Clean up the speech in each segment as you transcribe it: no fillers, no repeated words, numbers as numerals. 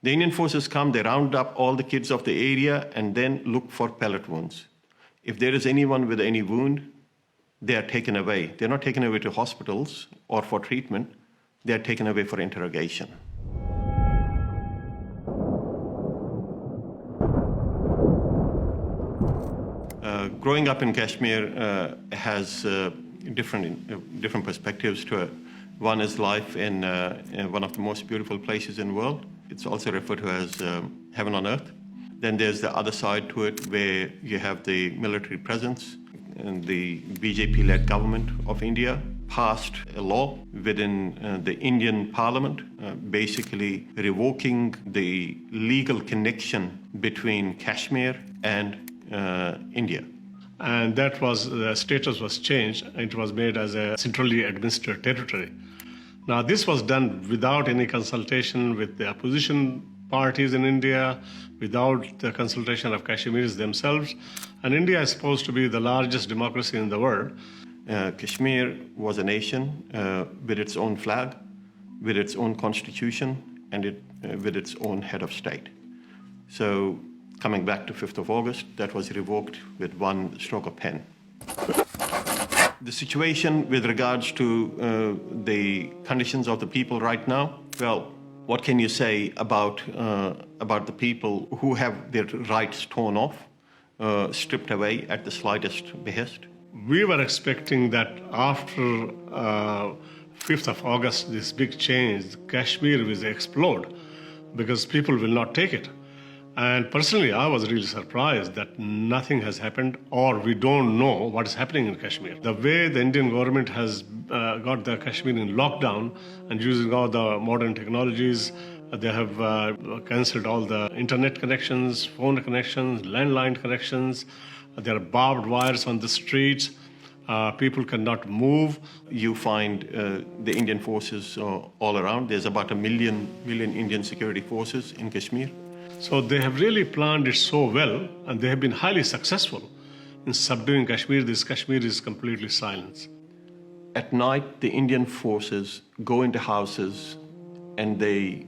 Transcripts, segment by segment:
The Indian forces come, they round up all the kids of the area and then look for pellet wounds. If there is anyone with any wound, they are taken away. They're not taken away to hospitals or for treatment, they are taken away for interrogation. Growing up in Kashmir has different perspectives to it. One is life in one of the most beautiful places in the world. It's also referred to as heaven on earth. Then there's the other side to it where you have the military presence, and the BJP-led government of India passed a law within the Indian parliament, basically revoking the legal connection between Kashmir and India. And that was, the status was changed. It was made as a centrally administered territory. Now, this was done without any consultation with the opposition parties in India, without the consultation of Kashmiris themselves. And India is supposed to be the largest democracy in the world. Kashmir was a nation with its own flag, with its own constitution, and with its own head of state. So, coming back to 5th of August, that was revoked with one stroke of pen. The situation with regards to the conditions of the people right now, well, what can you say about the people who have their rights torn off, stripped away at the slightest behest? We were expecting that after 5th of August, this big change, Kashmir will explode because people will not take it. And personally, I was really surprised that nothing has happened, or we don't know what is happening in Kashmir. The way the Indian government has got the Kashmir in lockdown and using all the modern technologies, they have cancelled all the internet connections, phone connections, landline connections. There are barbed wires on the streets. People cannot move. You find the Indian forces all around. There's about a million Indian security forces in Kashmir. So they have really planned it so well, and they have been highly successful in subduing Kashmir. This Kashmir is completely silent. At night, the Indian forces go into houses and they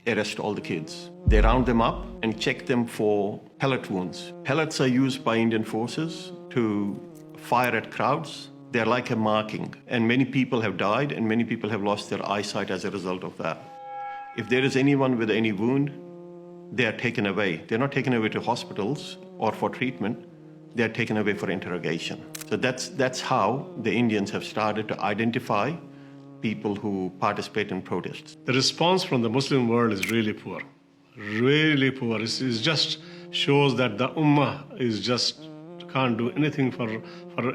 arrest all the kids. They round them up and check them for pellet wounds. Pellets are used by Indian forces to fire at crowds. They're like a marking, and many people have died and many people have lost their eyesight as a result of that. If there is anyone with any wound, they are taken away. They're not taken away to hospitals or for treatment. They are taken away for interrogation. So that's how the Indians have started to identify people who participate in protests. The response from the Muslim world is really poor. Really poor. It just shows that the Ummah is just can't do anything for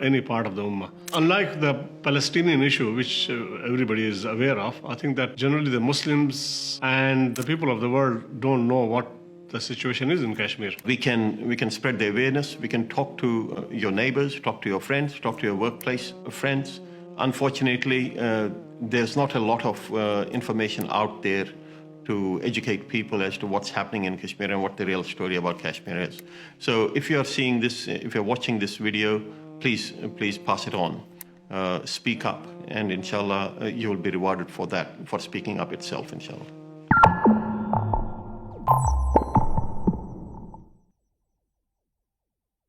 any part of the Ummah. Unlike the Palestinian issue, which everybody is aware of, I think that generally the Muslims and the people of the world don't know what the situation is in Kashmir. We can spread the awareness. We can talk to your neighbors, talk to your friends, talk to your workplace friends. Unfortunately, there's not a lot of information out there to educate people as to what's happening in Kashmir and what the real story about Kashmir is. So if you're seeing this, if you're watching this video, please pass it on. Speak up, and inshallah, you will be rewarded for that, for speaking up itself, inshallah.